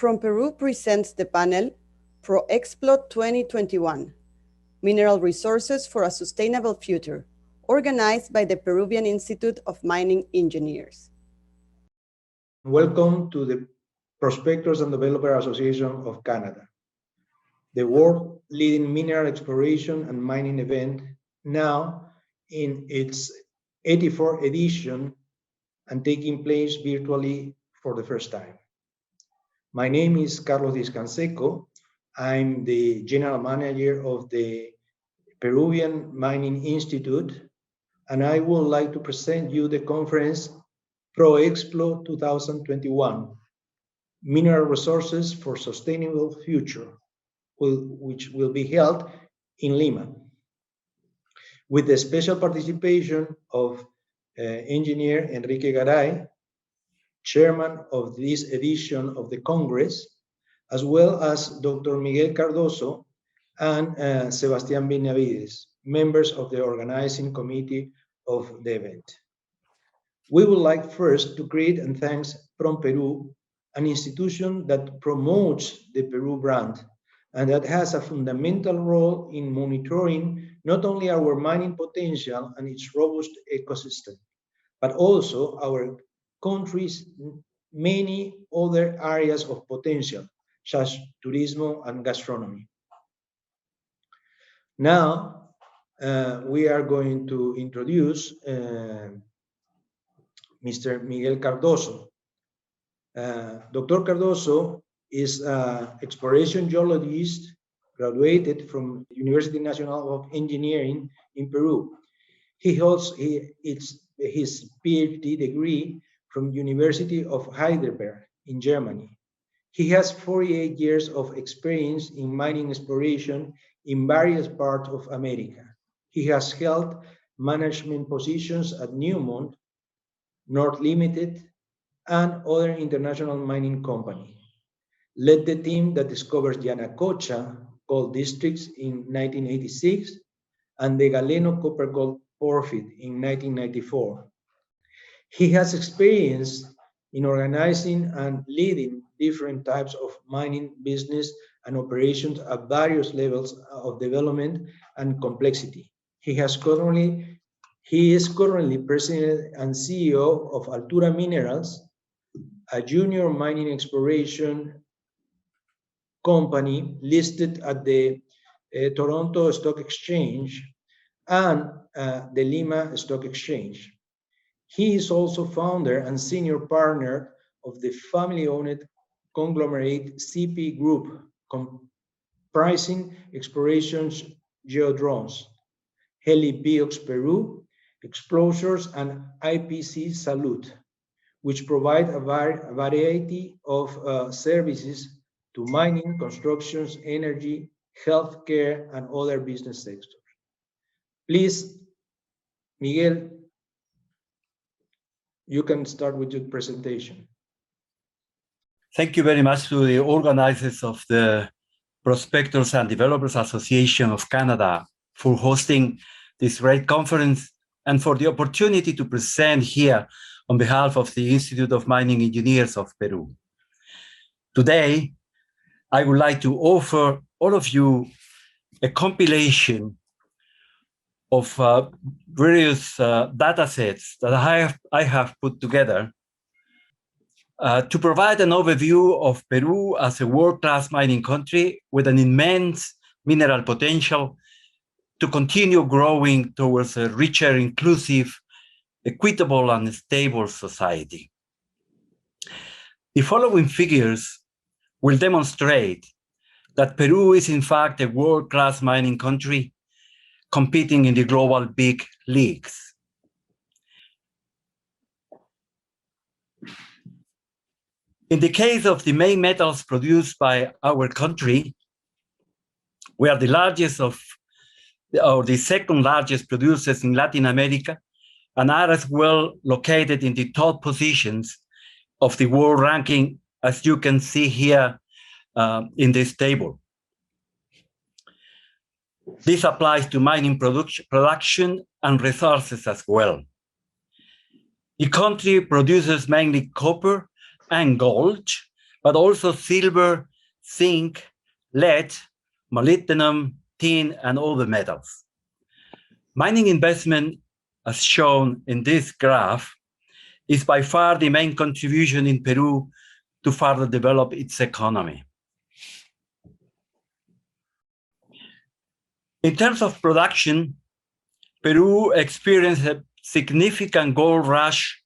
from Peru presents the panel ProEXPLO 2021, Mineral Resources for a Sustainable Future, organized by the Peruvian Institute of Mining Engineers. Welcome to the Prospectors and Developer Association of Canada, the world-leading mineral exploration and mining event, now in its 84th edition and taking place virtually for the first time. My name is Canseco. I'm the general manager of the Peruvian Mining Institute, and I would like to present you the conference ProEXPLO 2021, Mineral Resources for Sustainable Future, which will be held in Lima, with the special participation of engineer Enrique Garay, chairman of this edition of the Congress, as well as Dr. Miguel Cardozo and Sebastián Benavides, members of the organizing committee of the event. We would like first to greet and thank From Peru, an institution that promotes the Peru brand and that has a fundamental role in monitoring not only our mining potential and its robust ecosystem, but also our country's many other areas of potential, such as tourism and gastronomy. Now, we are going to introduce Mr. Miguel Cardozo. Dr. Cardozo is an exploration geologist graduated from the University Nacional of Engineering in Peru. He holds his PhD degree from University of Heidelberg in Germany. He has 48 years of experience in mining exploration in various parts of America. He has held management positions at Newmont, North Limited, and other international mining companies. Led the team that discovered Yanacocha gold districts in 1986 and the Galeno copper gold porphyry in 1994. He has experience in organizing and leading different types of mining business and operations at various levels of development and complexity. He is currently president and CEO of Altura Minerals, a junior mining exploration company listed at the Toronto Stock Exchange and the Lima Stock Exchange. He is also founder and senior partner of the family-owned conglomerate CP Group, comprising Explorations Geodrones, Helibiox Peru, Explorers, and IPC Salute, which provide a variety of services to mining, constructions, energy, healthcare, and other business sectors. Please, Miguel, you can start with your presentation. Thank you very much to the organizers of the Prospectors and Developers Association of Canada for hosting this great conference and for the opportunity to present here on behalf of the Institute of Mining Engineers of Peru. Today, I would like to offer all of you a compilation of various data sets that I have put together to provide an overview of Peru as a world-class mining country with an immense mineral potential to continue growing towards a richer, inclusive, equitable, and stable society. The following figures will demonstrate that Peru is in fact a world-class mining country competing in the global big leagues. In the case of the main metals produced by our country, we are the largest or the second largest producers in Latin America and are as well located in the top positions of the world ranking, as you can see here in this table. This applies to mining production and resources as well. The country produces mainly copper and gold, but also silver, zinc, lead, molybdenum, tin, and other metals. Mining investment, as shown in this graph, is by far the main contribution in Peru to further develop its economy. In terms of production, Peru experienced a significant gold rush,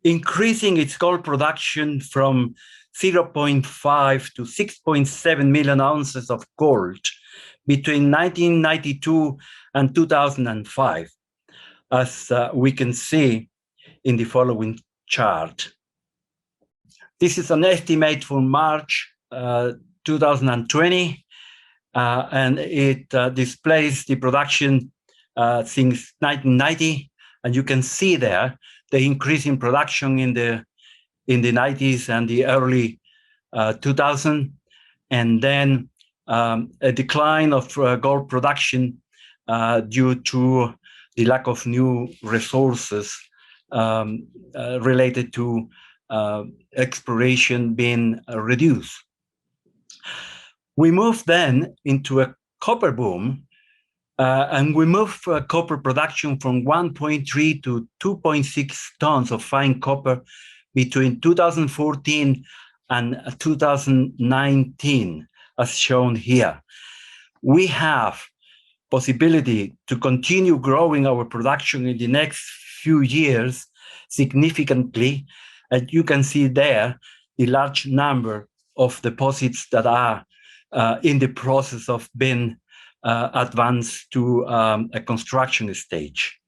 increasing its gold production from 0.5 to 6.7 million ounces of gold between 1992 and 2005, as we can see in the following chart. This is an estimate for March 2020, and it displays the production since 1990, and you can see there the increase in production in the 90s and the early 2000s, and then a decline of gold production due to the lack of new resources related to exploration being reduced. We moved then into a copper boom, and we moved copper production from 1.3 to 2.6 tons of fine copper between 2014 and 2019, as shown here. We have possibility to continue growing our production in the next few years significantly, and you can see there the large number of deposits that are in the process of being advanced to a construction stage.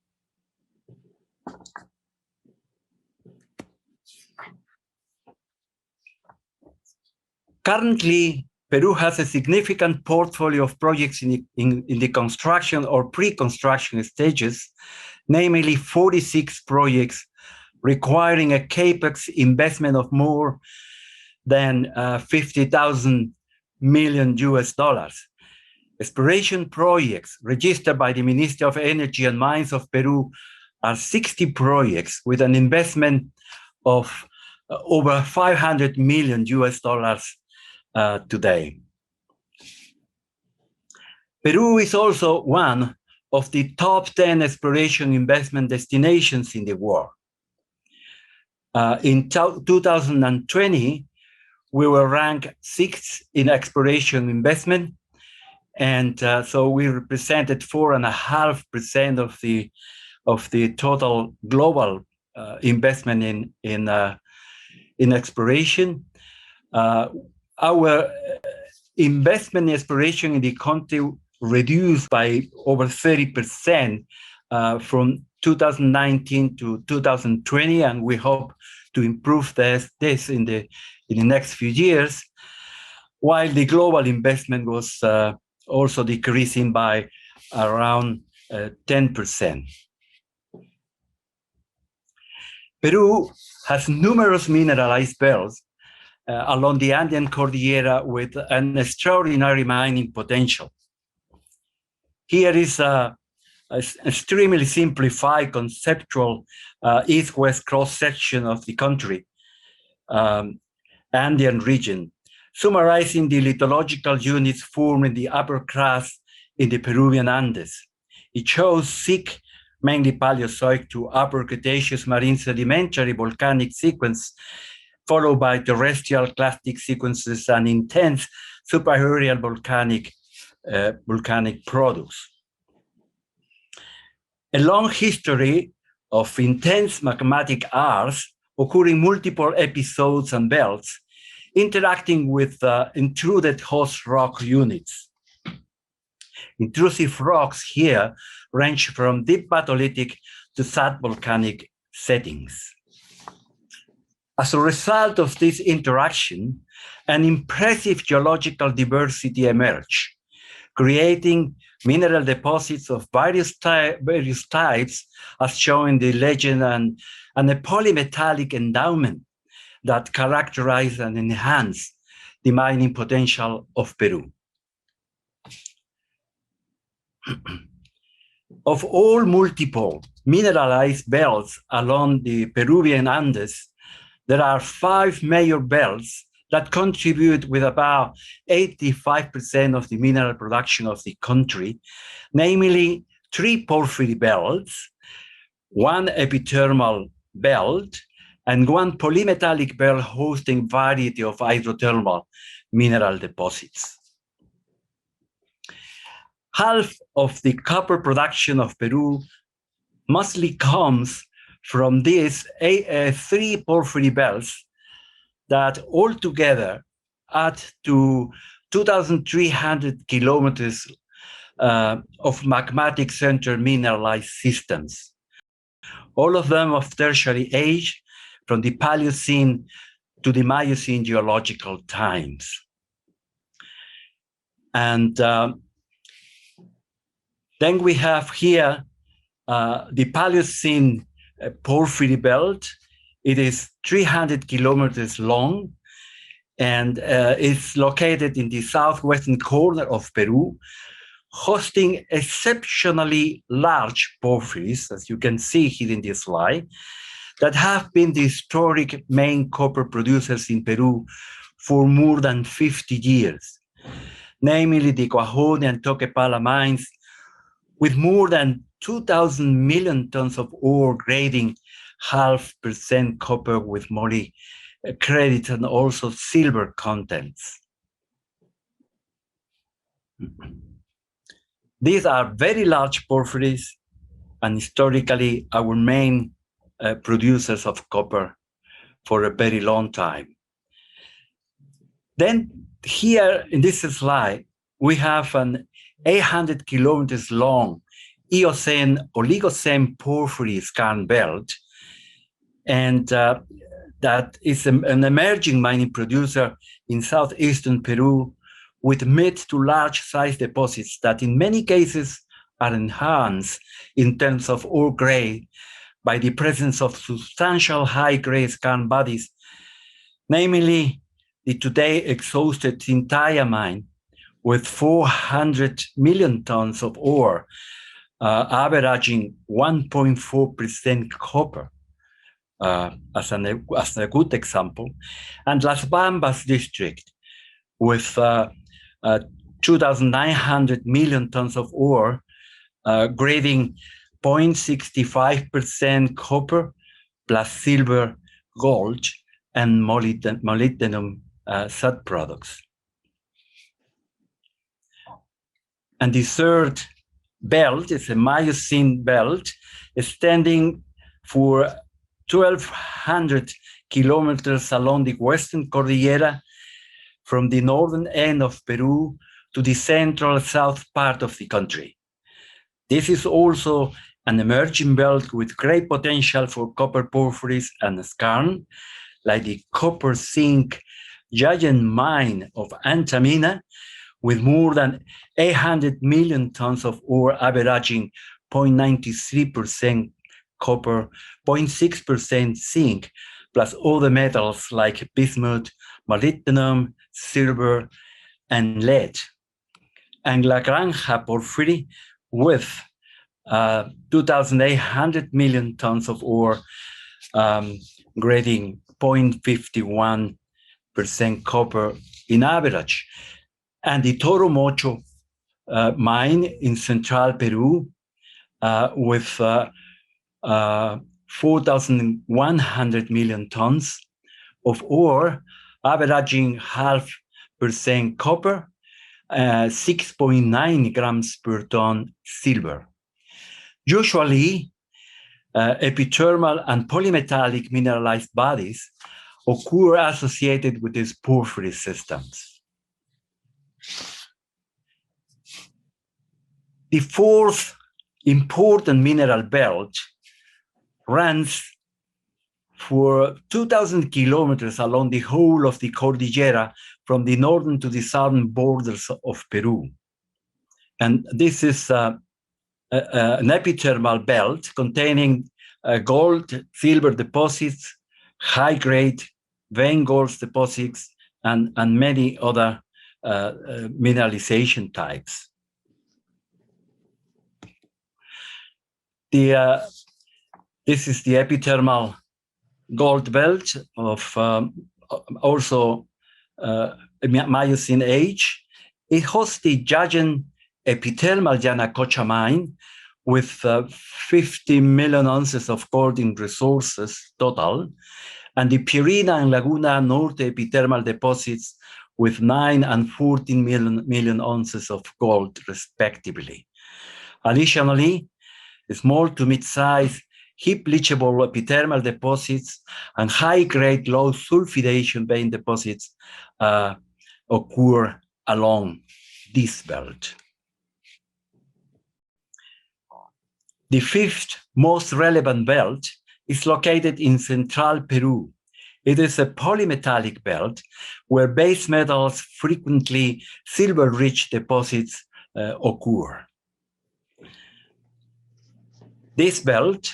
Currently, Peru has a significant portfolio of projects in the construction or pre-construction stages, namely 46 projects requiring a capex investment of more than 50,000 million US dollars. Exploration projects registered by the Ministry of Energy and Mines of Peru are 60 projects with an investment of over 500 million US dollars today. Peru is also one of the top 10 exploration investment destinations in the world. In 2020, we were ranked 6th in exploration investment, and so we represented 4.5% of the total global investment in exploration. Our investment in exploration in the country reduced by over 30% from 2019 to 2020, and we hope to improve this in the next few years, while the global investment was also decreasing by around 10%. Peru has numerous mineralized belts along the Andean Cordillera with an extraordinary mining potential. Here is an extremely simplified conceptual east-west cross-section of the country, Andean region, summarizing the lithological units formed in the upper crust in the Peruvian Andes. It shows thick, mainly Paleozoic to Upper Cretaceous marine sedimentary volcanic sequence, followed by terrestrial clastic sequences and intense superaerial volcanic products. A long history of intense magmatic arcs occurring multiple episodes and belts, interacting with intruded host rock units. Intrusive rocks here range from deep batholithic to sub-volcanic settings. As a result of this interaction, an impressive geological diversity emerged, creating mineral deposits of various types, as shown in the legend, and a polymetallic endowment that characterize and enhance the mining potential of Peru. Of all multiple mineralized belts along the Peruvian Andes, there are 5 major belts that contribute with about 85% of the mineral production of the country, namely 3 porphyry belts, 1 epithermal belt, and 1 polymetallic belt hosting variety of hydrothermal mineral deposits. Half of the copper production of Peru mostly comes from these 3 porphyry belts that altogether add to 2,300 kilometers of magmatic center mineralized systems, all of them of tertiary age, from the Paleocene to the Miocene geological times. And then we have here the Paleocene porphyry belt. It is 300 kilometers long, and it's located in the southwestern corner of Peru, hosting exceptionally large porphyries, as you can see here in this slide, that have been the historic main copper producers in Peru for more than 50 years, namely the Cuajone and Toquepala mines, with more than 2,000 million tons of ore grading 0.5% copper with moly credit and also silver contents. These are very large porphyries and historically our main producers of copper for a very long time. Then here in this slide, we have an 800 kilometers long Eocene Oligocene porphyry skarn belt, and that is an emerging mining producer in southeastern Peru with mid to large size deposits that in many cases are enhanced in terms of ore grade by the presence of substantial high-grade skarn bodies, namely the today exhausted Tintaya mine with 400 million tons of ore, averaging 1.4% copper, as a good example, and Las Bambas district with 2,900 million tons of ore, grading 0.65% copper plus silver, gold, and molybdenum subproducts. And the third belt is a Miocene belt extending for 1,200 kilometers along the Western Cordillera from the northern end of Peru to the central south part of the country. This is also an emerging belt with great potential for copper porphyries and skarn, like the copper zinc giant mine of Antamina, with more than 800 million tons of ore averaging 0.93% copper, 0.6% zinc, plus other metals like bismuth, molybdenum, silver, and lead. And La Granja porphyry with 2,800 million tons of ore, grading 0.51% copper in average. And the Toro Mocho mine in central Peru with 4,100 million tons of ore, averaging 0.5% copper, 6.9 grams per ton silver. Usually, epithermal and polymetallic mineralized bodies occur associated with these porphyry systems. The fourth important mineral belt runs for 2,000 kilometers along the whole of the Cordillera from the northern to the southern borders of Peru. And this is an epithermal belt containing gold, silver deposits, high-grade vein gold deposits, and many other mineralization types. This is the epithermal gold belt of also Miocene age. It hosts the Jajan epithermal Yanacocha mine with 50 million ounces of gold in resources total, and the Pirina and Laguna Norte epithermal deposits with 9 and 14 million ounces of gold, respectively. Additionally, small to mid-size heap leachable epithermal deposits and high-grade low sulfidation vein deposits occur along this belt. The fifth most relevant belt is located in central Peru. It is a polymetallic belt where base metals, frequently silver-rich deposits, occur. This belt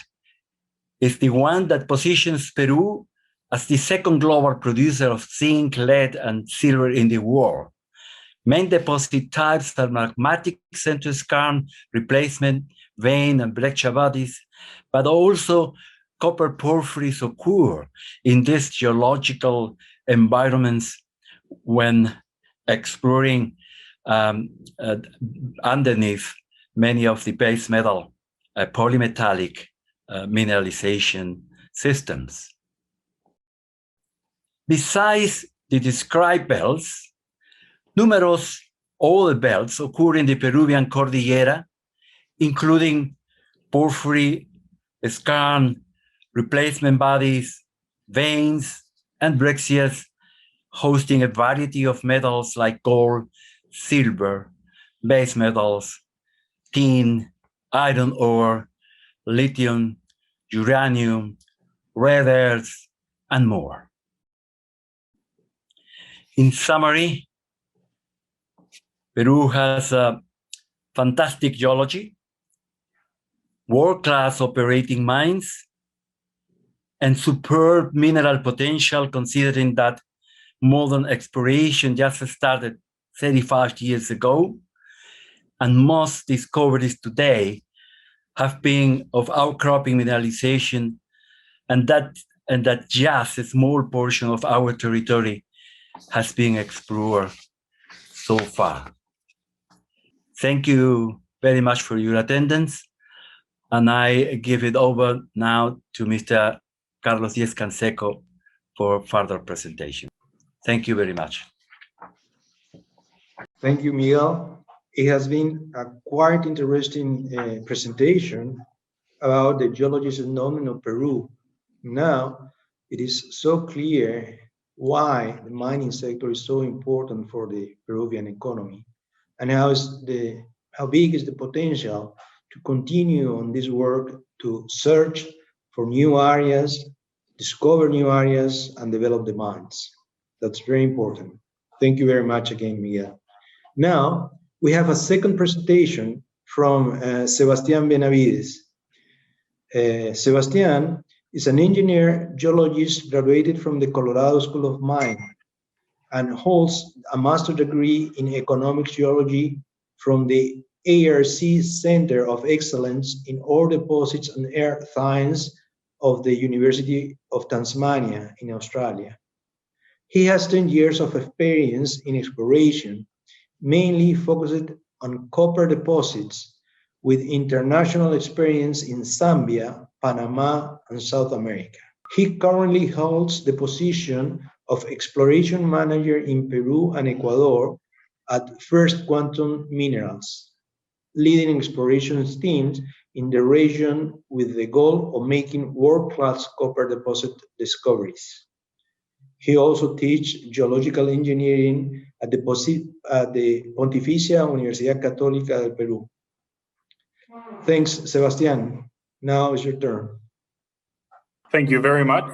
is the one that positions Peru as the second global producer of zinc, lead, and silver in the world. Main deposit types are magmatic centroskarn, replacement, vein, and breccia bodies, but also copper porphyries occur in these geological environments when exploring underneath many of the base metal polymetallic mineralization systems. Besides the described belts, numerous other belts occur in the Peruvian Cordillera, including porphyry, skarn, replacement bodies, veins, and breccias, hosting a variety of metals like gold, silver, base metals, tin, iron ore, lithium, uranium, rare earths, and more. In summary, Peru has a fantastic geology, world-class operating mines, and superb mineral potential, considering that modern exploration just started 35 years ago, and most discoveries today have been of outcropping mineralization, and that just a small portion of our territory has been explored so far. Thank you very much for your attendance, and I give it over now to Mr. Carlos Diez Canseco for further presentation. Thank you very much. Thank you, Miguel. It has been a quite interesting presentation about the geological phenomenon of Peru. Now, it is so clear why the mining sector is so important for the Peruvian economy, and how big is the potential to continue on this work to search for new areas, discover new areas, and develop the mines. That's very important. Thank you very much again, Miguel. Now, we have a second presentation from Sebastián Benavides. Sebastián is an engineer geologist graduated from the Colorado School of Mines and holds a master's degree in economic geology from the ARC Center of Excellence in Ore Deposits and Earth Science of the University of Tasmania in Australia. He has 10 years of experience in exploration, mainly focused on copper deposits, with international experience in Zambia, Panama, and South America. He currently holds the position of Exploration Manager in Peru and Ecuador at First Quantum Minerals, leading exploration teams in the region with the goal of making world-class copper deposit discoveries. He also teaches geological engineering at the Pontificia Universidad Católica del Perú. Thanks, Sebastián. Now is your turn. Thank you very much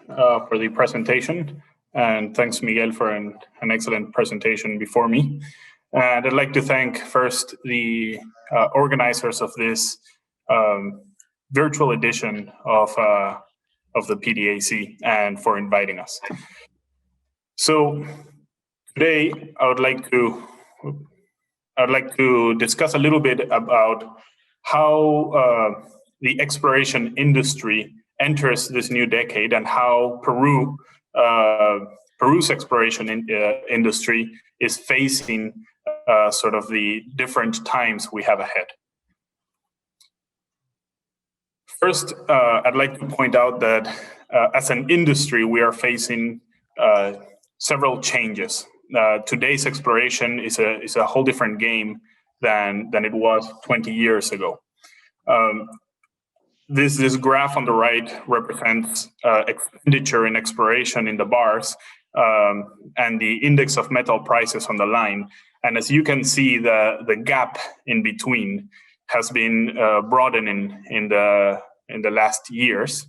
for the presentation, and thanks, Miguel, for an excellent presentation before me. And I'd like to thank first the organizers of this virtual edition of the PDAC and for inviting us. So today I would like to discuss a little bit about how the exploration industry enters this new decade and how Peru's exploration industry is facing sort of the different times we have ahead. First, I'd like to point out that as an industry, we are facing several changes. Today's exploration is a whole different game than it was 20 years ago. This graph on the right represents expenditure in exploration in the bars and the index of metal prices on the line. And as you can see, the gap in between has been broadening in the last years.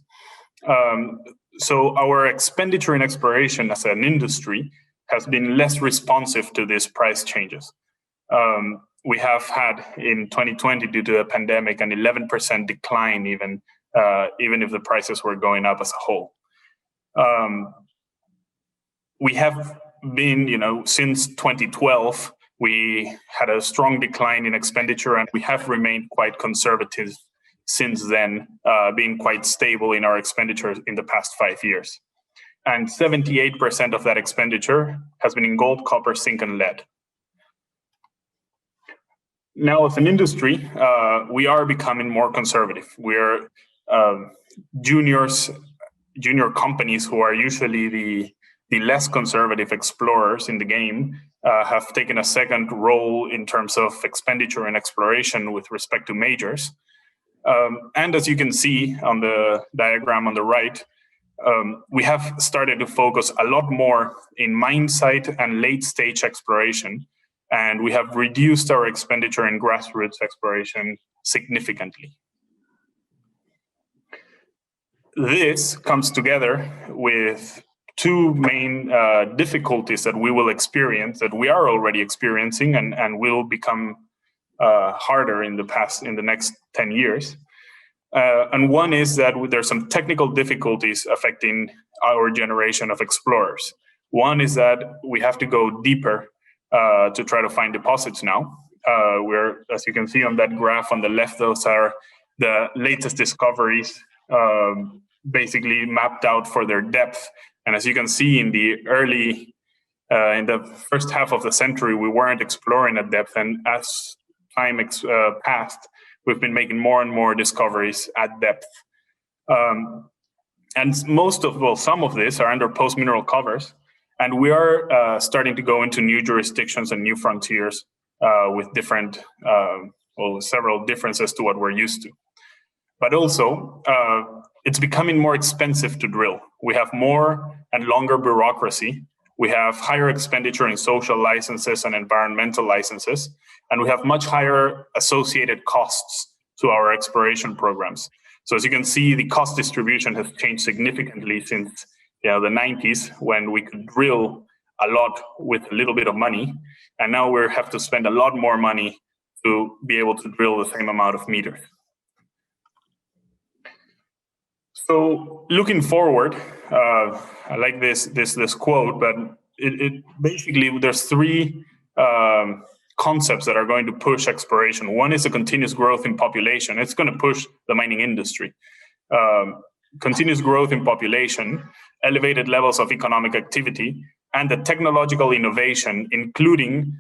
So our expenditure in exploration as an industry has been less responsive to these price changes. We have had in 2020, due to the pandemic, an 11% decline, even if the prices were going up as a whole. We have been, since 2012, we had a strong decline in expenditure, and we have remained quite conservative since then, being quite stable in our expenditure in the past 5 years. And 78% of that expenditure has been in gold, copper, zinc, and lead. Now, as an industry, we are becoming more conservative. We're junior companies who are usually the less conservative explorers in the game have taken a second role in terms of expenditure and exploration with respect to majors. And as you can see on the diagram on the right, we have started to focus a lot more in mine site and late stage exploration, and we have reduced our expenditure in grassroots exploration significantly. This comes together with two main difficulties that we will experience, that we are already experiencing and will become harder in the next 10 years. And one is that there's some technical difficulties affecting our generation of explorers. One is that we have to go deeper to try to find deposits now. As you can see on that graph on the left, those are the latest discoveries basically mapped out for their depth. And as you can see in the in the first half of the century, we weren't exploring at depth. And as time passed, we've been making more and more discoveries at depth. And some of these are under post-mineral covers. And we are starting to go into new jurisdictions and new frontiers with several differences to what we're used to. But also, it's becoming more expensive to drill. We have more and longer bureaucracy. We have higher expenditure in social licenses and environmental licenses, and we have much higher associated costs to our exploration programs. So as you can see, the cost distribution has changed significantly since the 90s, when we could drill a lot with a little bit of money, and now we have to spend a lot more money to be able to drill the same amount of meters. So looking forward, I like this quote, but it basically, there's three concepts that are going to push exploration. One is a continuous growth in population. It's going to push the mining industry. Continuous growth in population, elevated levels of economic activity, and the technological innovation, including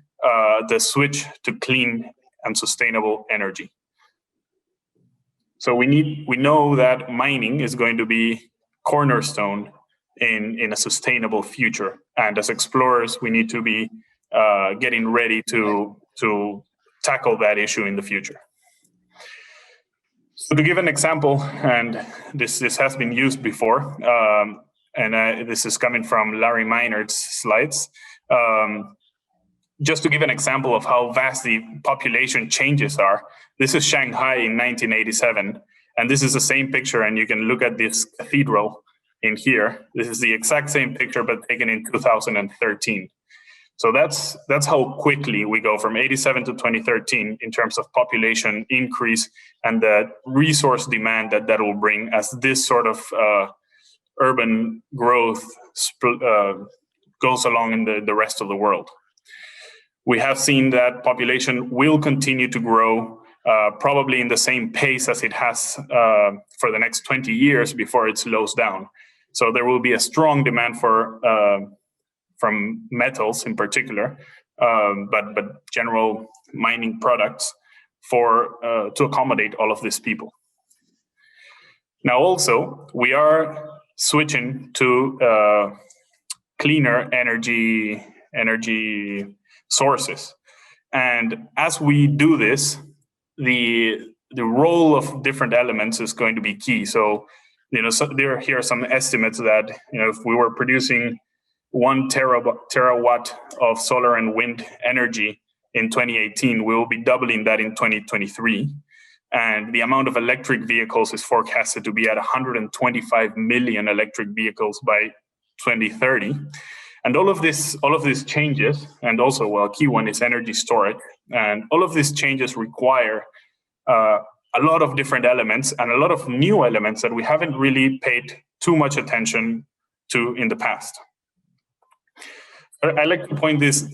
the switch to clean and sustainable energy. So we know that mining is going to be cornerstone in a sustainable future. And as explorers, we need to be getting ready to tackle that issue in the future. So to give an example, and this has been used before, this is coming from Larry Minard's slides. Just to give an example of how vast the population changes are, this is Shanghai in 1987, and this is the same picture, and you can look at this cathedral in here. This is the exact same picture, but taken in 2013. So that's how quickly we go from 87 to 2013 in terms of population increase and the resource demand that will bring as this sort of urban growth goes along in the rest of the world. We have seen that population will continue to grow probably in the same pace as it has for the next 20 years before it slows down. So there will be a strong demand for from metals in particular, but general mining products for to accommodate all of these people. Now, also, we are switching to cleaner energy sources, and as we do this, the role of different elements is going to be key. So, so here are some estimates that if we were producing 1 terawatt of solar and wind energy in 2018, we will be doubling that in 2023. And the amount of electric vehicles is forecasted to be at 125 million electric vehicles by 2030. And all of these changes, and also, well, a key one is energy storage. And all of these changes require a lot of different elements and a lot of new elements that we haven't really paid too much attention to in the past. I like to point this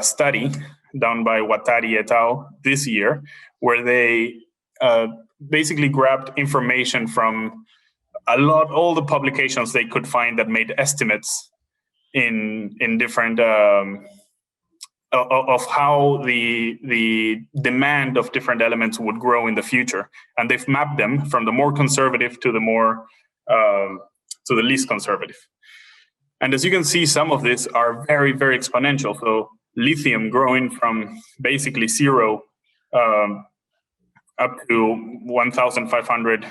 study done by Watari et al. This year, where they basically grabbed information from all the publications they could find that made estimates in different of how the demand of different elements would grow in the future, and they've mapped them from the more conservative to the more to the least conservative. And as you can see, some of these are very, very exponential. So lithium growing from basically zero up to 1,500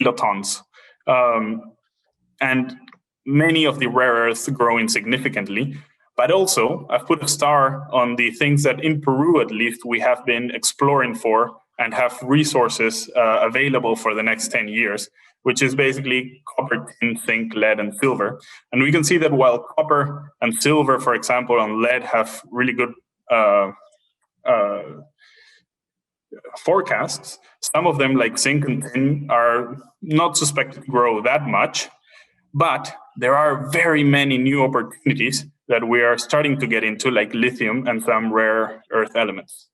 kilotons. And many of the rare earths growing significantly. But also, I've put a star on the things that in Peru, at least, we have been exploring for and have resources available for the next 10 years, which is basically copper, tin, zinc, lead, and silver. And we can see that while copper and silver, for example, and lead have really good forecasts, some of them, like zinc and tin, are not suspected to grow that much. But there are very many new opportunities that we are starting to get into, like lithium and some rare earth elements.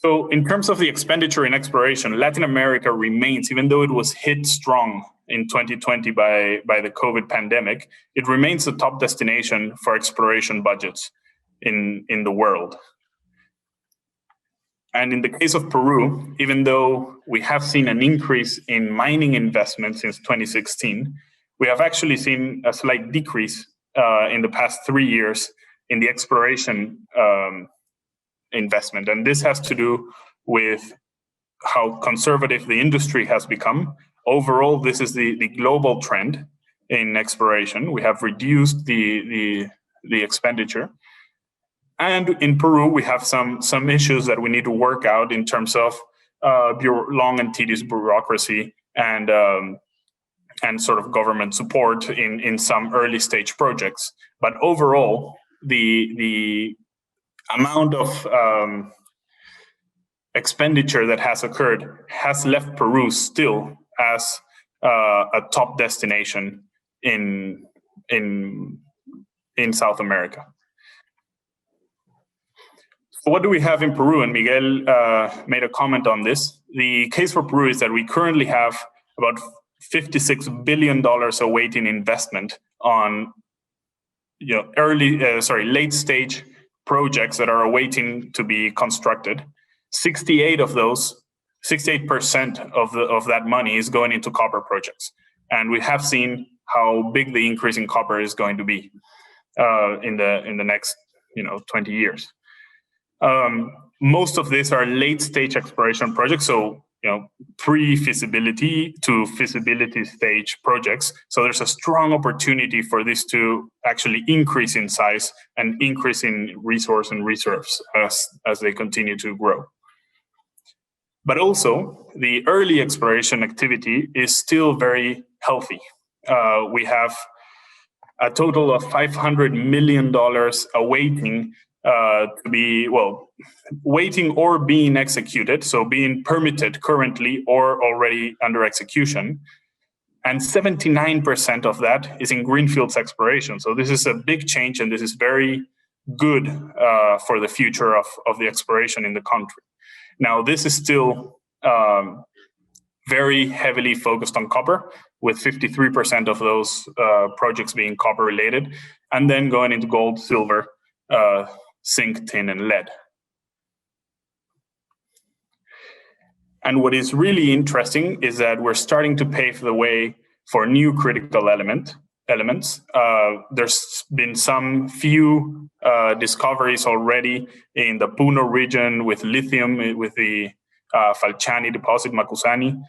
So in terms of the expenditure in exploration, Latin America remains, even though it was hit strong in 2020 by the COVID pandemic, it remains the top destination for exploration budgets in the world. And in the case of Peru, even though we have seen an increase in mining investment since 2016, we have actually seen a slight decrease in the past 3 years in the exploration investment. And this has to do with how conservative the industry has become. Overall, this is the global trend in exploration. We have reduced the expenditure. And in Peru, we have some issues that we need to work out in terms of long and tedious bureaucracy and sort of government support in some early stage projects. But overall, the amount of expenditure that has occurred has left Peru still as a top destination in South America. What do we have in Peru? And Miguel made a comment on this. The case for Peru is that we currently have about $56 billion awaiting investment on late stage projects that are awaiting to be constructed. 68% of that money is going into copper projects. And we have seen how big the increase in copper is going to be in the next 20 years. Most of these are late stage exploration projects, so pre-feasibility to feasibility stage projects. So there's a strong opportunity for this to actually increase in size and increase in resource and reserves as they continue to grow. But also, the early exploration activity is still very healthy. We have a total of $500 million awaiting to be, waiting or being executed, so being permitted currently or already under execution. And 79% of that is in greenfields exploration. So this is a big change, and this is very good for the future of the exploration in the country. Now, this is still very heavily focused on copper, with 53% of those projects being copper related, and then going into gold, silver, zinc, tin, and lead. And what is really interesting is that we're starting to pave the way for new critical elements. There's been some few discoveries already in the Puno region with lithium, with the Falciani deposit, Macusani.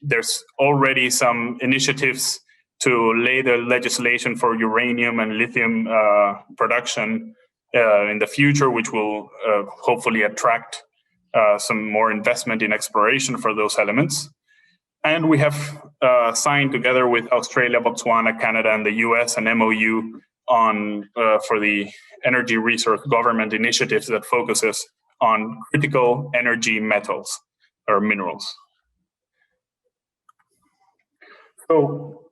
There's already some initiatives to lay the legislation for uranium and lithium production in the future, which will hopefully attract some more investment in exploration for those elements. And we have signed together with Australia, Botswana, Canada, and the US an MOU on for the energy resource government initiatives that focuses on critical energy metals or minerals. So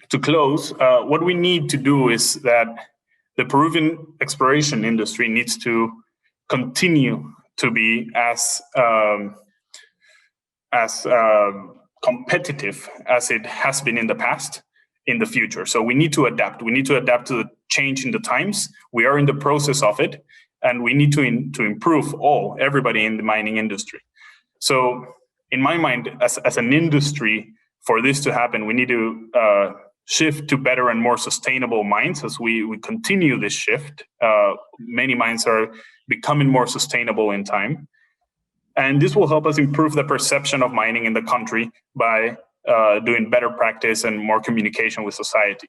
to close, what we need to do is that the Peruvian exploration industry needs to continue to be as competitive as it has been in the past in the future. So we need to adapt. We need to adapt to the change in the times. We are in the process of it, and we need to improve everybody in the mining industry. So in my mind, as an industry, for this to happen, we need to shift to better and more sustainable mines as we continue this shift. Many mines are becoming more sustainable in time. And this will help us improve the perception of mining in the country by doing better practice and more communication with society.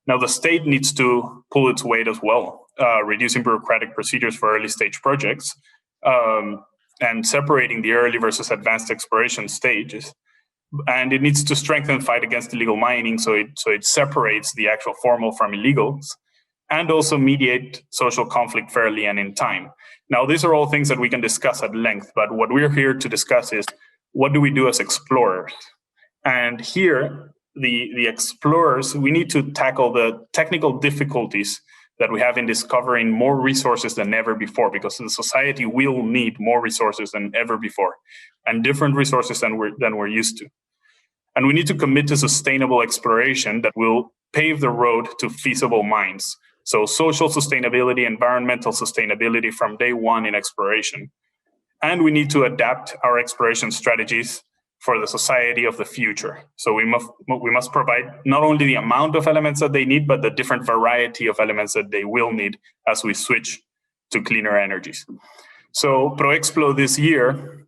Now, the state needs to pull its weight as well, reducing bureaucratic procedures for early stage projects and separating the early versus advanced exploration stages. And it needs to strengthen the fight against illegal mining so it separates the actual formal from illegals, and also mediate social conflict fairly and in time. Now, these are all things that we can discuss at length, but what we're here to discuss is what do we do as explorers? And here, the explorers, we need to tackle the technical difficulties that we have in discovering more resources than ever before, because the society will need more resources than ever before, and different resources than we're used to. And we need to commit to sustainable exploration that will pave the road to feasible mines. So social sustainability, environmental sustainability from day one in exploration. And we need to adapt our exploration strategies for the society of the future. So we must provide not only the amount of elements that they need, but the different variety of elements that they will need as we switch to cleaner energies. So ProEXPLO this year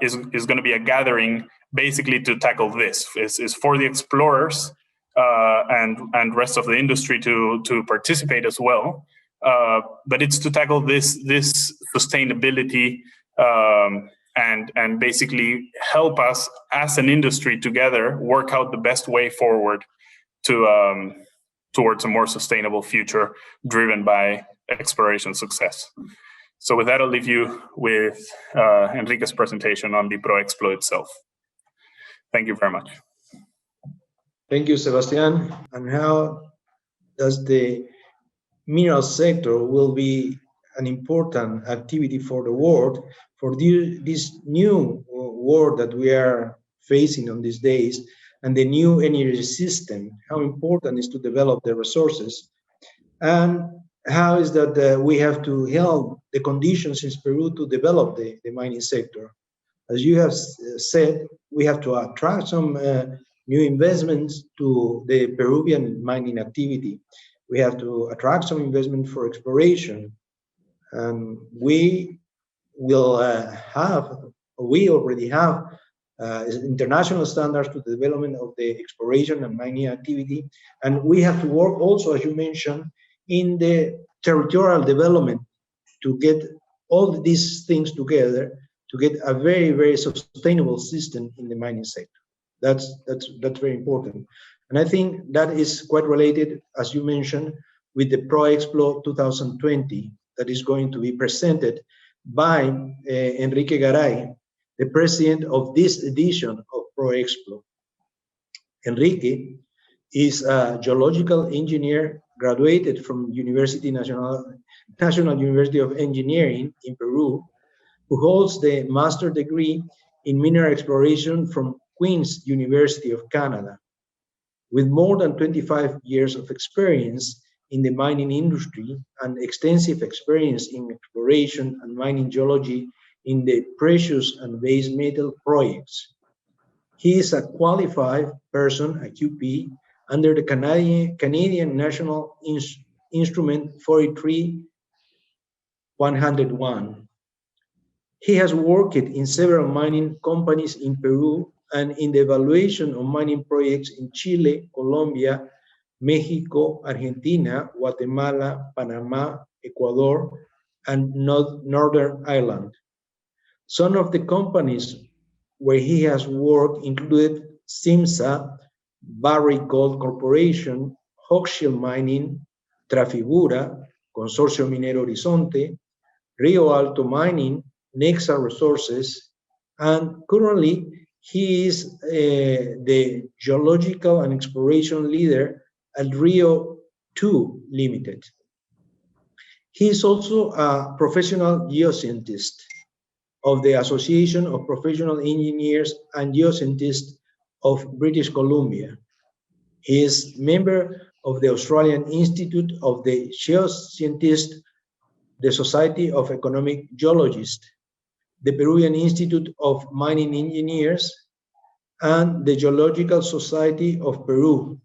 is going to be a gathering basically to tackle this. Is for the explorers and rest of the industry to participate as well. But it's to tackle this sustainability and basically help us as an industry together work out the best way forward to towards a more sustainable future driven by exploration success. So with that, I'll leave you with Enrique's presentation on the ProEXPLO itself. Thank you very much. Thank you, Sebastián. And how does the mineral sector will be an important activity for the world, for this new world that we are facing on these days, and the new energy system, how important is to develop the resources, and how is that we have to help the conditions in Peru to develop the mining sector. As you have said, we have to attract some new investments to the Peruvian mining activity. We have to attract some investment for exploration. And we will we already have international standards to the development of the exploration and mining activity. And we have to work also, as you mentioned, in the territorial development to get all these things together to get a very, very sustainable system in the mining sector. That's very important. And I think that is quite related, as you mentioned, with the ProEXPLO 2020 that is going to be presented by Enrique Garay, the president of this edition of ProEXPLO. Enrique is a geological engineer graduated from National University of Engineering in Peru, who holds the master's degree in mineral exploration from Queen's University of Canada. With more than 25 years of experience in the mining industry and extensive experience in exploration and mining geology in the precious and base metal projects. He is a qualified person, a QP, under the Canadian National Instrument 43101. He has worked in several mining companies in Peru and in the evaluation of mining projects in Chile, Colombia, Mexico, Argentina, Guatemala, Panama, Ecuador, and Northern Ireland. Some of the companies where he has worked include CIMSA, Barrick Gold Corporation, Hochschild Mining, Trafigura, Consorcio Minero Horizonte, Rio Alto Mining, Nexa Resources, and currently he is the geological and exploration leader at Rio 2 Limited. He is also a professional geoscientist of the Association of Professional Engineers and Geoscientists of British Columbia. He is member of the Australian Institute of the Geoscientists, the Society of Economic Geologists, the Peruvian Institute of Mining Engineers, and the Geological Society of Peru,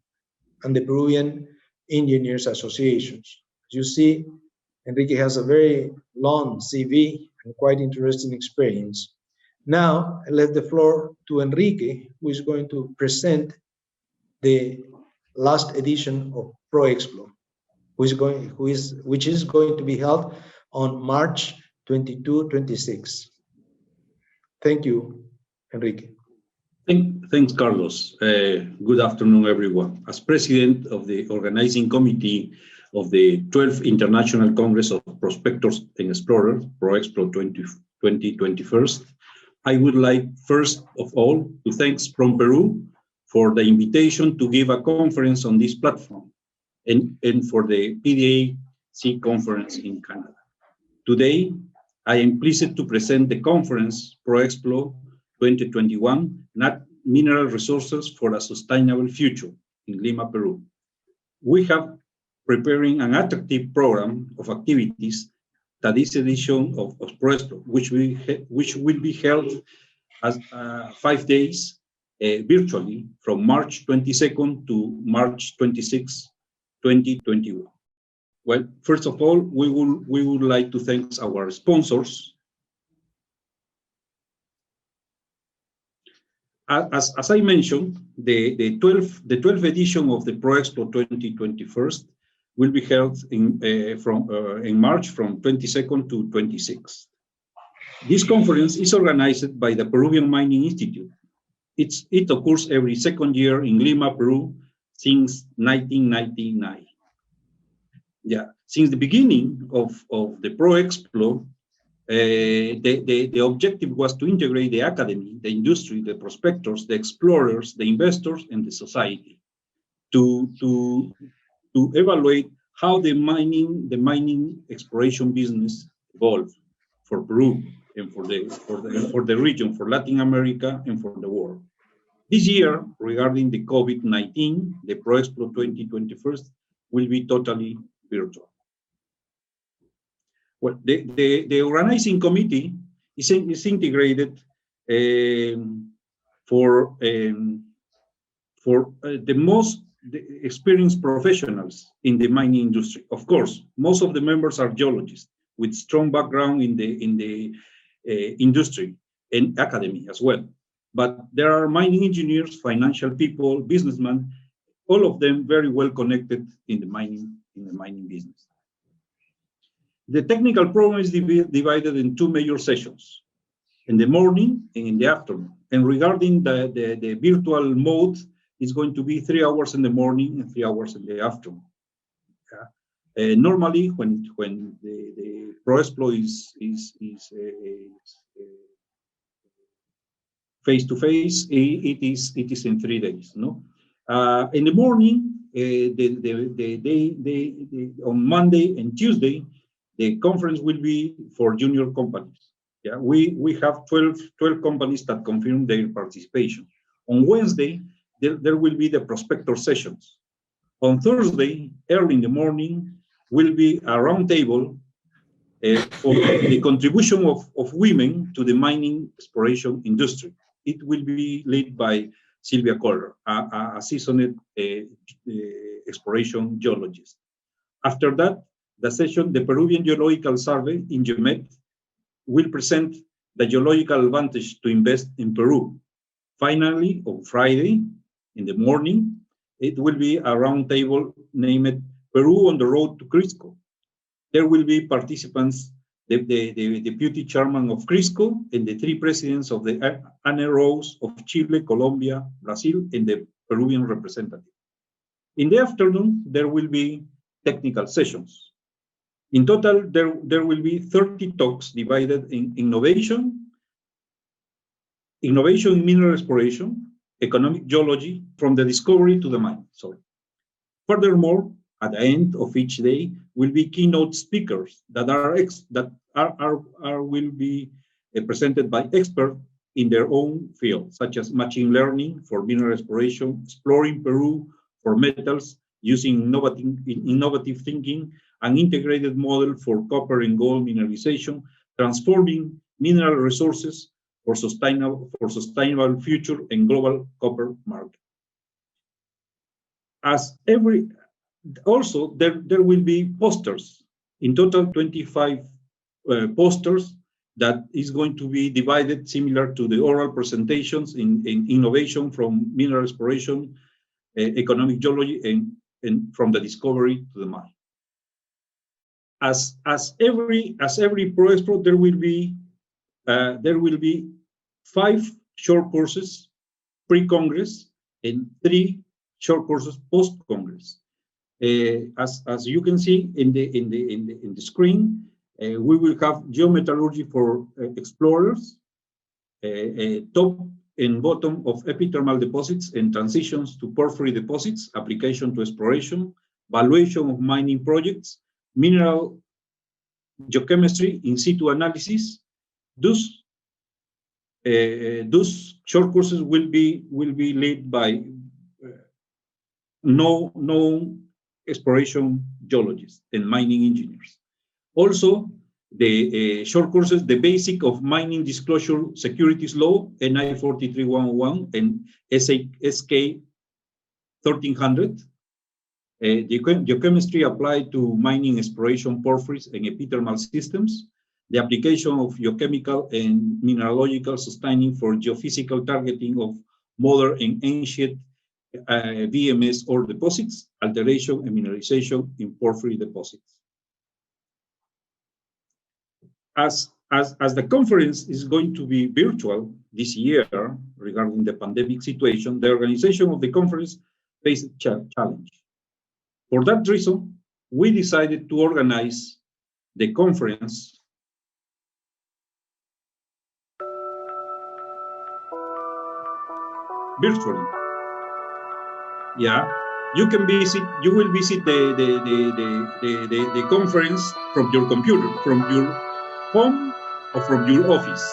and the Peruvian Engineers Associations. As you see, Enrique has a very long CV and quite interesting experience. Now, I let the floor to Enrique, who is going to present the last edition of ProEXPLO, which is going to be held on March 22-26. Thank you, Enrique. Thanks, Carlos. Good afternoon, everyone. As president of the organizing committee of the 12th International Congress of Prospectors and Explorers, ProEXPLO 2021, I would like, first of all, to thank from Peru for the invitation to give a conference on this platform and for the PDAC conference in Canada. Today, I am pleased to present the conference ProEXPLO 2021, Mineral Resources for a Sustainable Future in Lima, Peru. We have preparing an attractive program of activities that this edition of ProEXPLO, which will be held as 5 days virtually from March 22nd to March 26, 2021. Well, first of all, we would like to thank our sponsors. As I mentioned, the 12th edition of the ProEXPLO 2021 will be held in March from 22nd to 26th. This conference is organized by the Peruvian Mining Institute. It occurs every second year in Lima, Peru, since 1999. Yeah, since the beginning of the ProEXPLO, the objective was to integrate the academy, the industry, the prospectors, the explorers, the investors, and the society to evaluate how the mining exploration business evolved for Peru and for the region, for Latin America, and for the world. This year, regarding the COVID-19, the ProEXPLO 2021 will be totally virtual. Well, the organizing committee is integrated for the most experienced professionals in the mining industry. Of course, most of the members are geologists with strong background in the industry and academy as well. But there are mining engineers, financial people, businessmen, all of them very well connected in the mining business. The technical program is divided in 2 major sessions, in the morning and in the afternoon. And regarding the virtual mode, it's going to be 3 hours in the morning and 3 hours in the afternoon. Yeah. Normally, when the ProEXPLO is face to face, it is in 3 days. No, in the morning on Monday and Tuesday, the conference will be for junior companies. Yeah, we have 12 companies that confirm their participation. On Wednesday, there will be the prospector sessions. On Thursday, early in the morning, will be a roundtable for the contribution of women to the mining exploration industry. It will be led by Sylvia Kohler, a seasoned exploration geologist. After that, the session, the Peruvian Geological Survey in GEMET will present the geological advantage to invest in Peru. Finally, on Friday in the morning, it will be a roundtable named Peru on the Road to Crisco. There will be participants, the deputy chairman of Crisco and the 3 presidents of the ANEROs of Chile, Colombia, Brazil, and the Peruvian representative. In the afternoon, there will be technical sessions. In total, there will be 30 talks divided in innovation in mineral exploration, economic geology, from the discovery to the mine. Furthermore, at the end of each day will be keynote speakers that will be presented by experts in their own field, such as machine learning for mineral exploration, exploring Peru for metals using innovative thinking, an integrated model for copper and gold mineralization, transforming mineral resources for sustainable future and global copper market. Also, there will be posters. In total, 25 posters that is going to be divided similar to the oral presentations in innovation from mineral exploration, economic geology, and from the discovery to the mine. As every ProExplo, there will be 5 short courses pre-Congress and 3 short courses post-Congress. As you can see in the screen, we will have geometallurgy for explorers, top and bottom of epithermal deposits and transitions to porphyry deposits, application to exploration, valuation of mining projects, mineral geochemistry, in situ analysis. Those short courses will be led by known exploration geologists and mining engineers. Also, the short courses, the basic of mining disclosure securities law, NI 43101 and SK 1300. The geochemistry applied to mining exploration porphyries and epithermal systems, the application of geochemical and mineralogical sustaining for geophysical targeting of modern and ancient VMS ore deposits, alteration and mineralization in porphyry deposits. As the conference is going to be virtual this year regarding the pandemic situation, the organization of the conference faced a challenge. For that reason, we decided to organize the conference virtually. Yeah, you will visit the conference from your computer, from your home or from your office.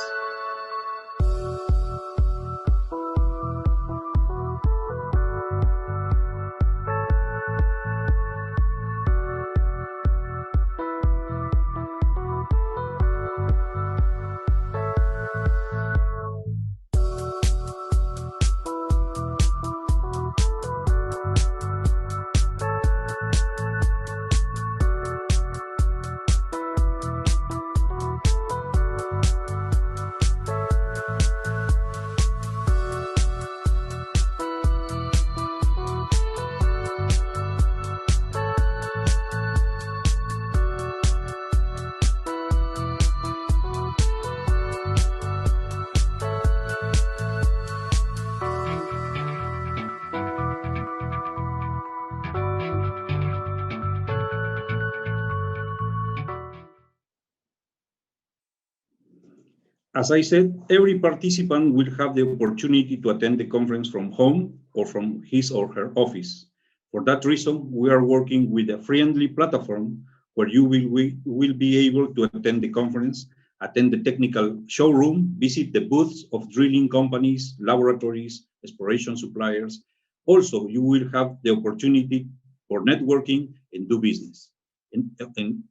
As I said, every participant will have the opportunity to attend the conference from home or from his or her office. For that reason, we are working with a friendly platform where you will be able to attend the conference, attend the technical showroom, visit the booths of drilling companies, laboratories, exploration suppliers. Also, you will have the opportunity for networking and do business. And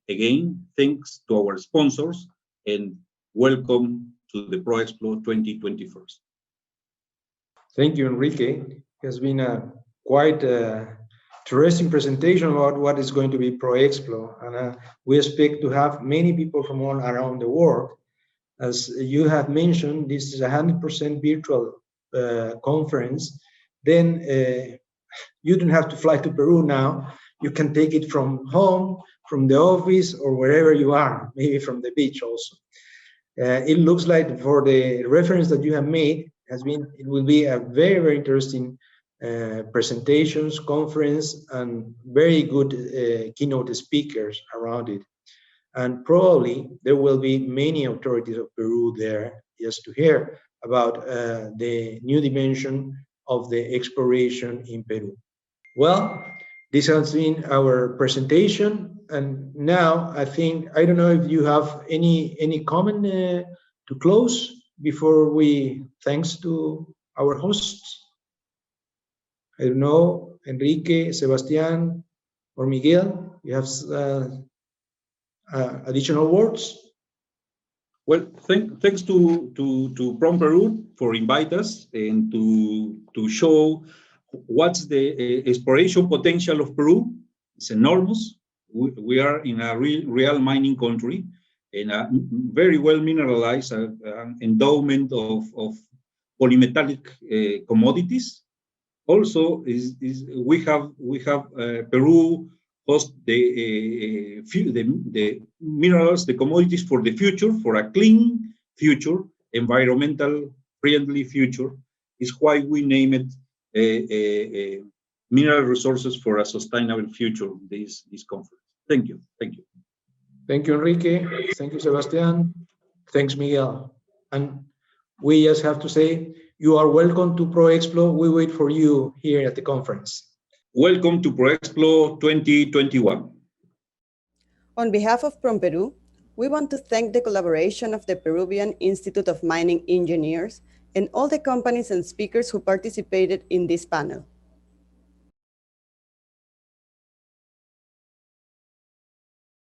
again, thanks to our sponsors and welcome to the ProExplo 2021. Thank you, Enrique. It has been a quite interesting presentation about what is going to be ProExplo, and we expect to have many people from all around the world. As you have mentioned, this is a 100% virtual conference. Then you don't have to fly to Peru now. You can take it from home, from the office, or wherever you are, maybe from the beach also. It looks like for the reference that you have made, it will be a very, very interesting presentations, conference, and very good keynote speakers around it. And probably there will be many authorities of Peru there just to hear about the new dimension of the exploration in Peru. Well, this has been our presentation, and now I don't know if you have any comment to close before we thanks to our hosts. I don't know, Enrique, Sebastián, or Miguel, you have additional words? Well, thanks to Prom Peru for inviting us and to show what's the exploration potential of Peru. It's enormous. We are in a real mining country and a very well mineralized endowment of polymetallic commodities. Also, we have Peru host the minerals, the commodities for the future, for a clean future, environmental friendly future. Is why we name it mineral resources for a sustainable future. This conference. Thank you. Thank you. Thank you, Enrique. Thank you, Sebastián. Thanks, Miguel. And we just have to say, you are welcome to ProExplo. We wait for you here at the conference. Welcome to ProExplo 2021. On behalf of Prom Peru, we want to thank the collaboration of the Peruvian Institute of Mining Engineers and all the companies and speakers who participated in this panel.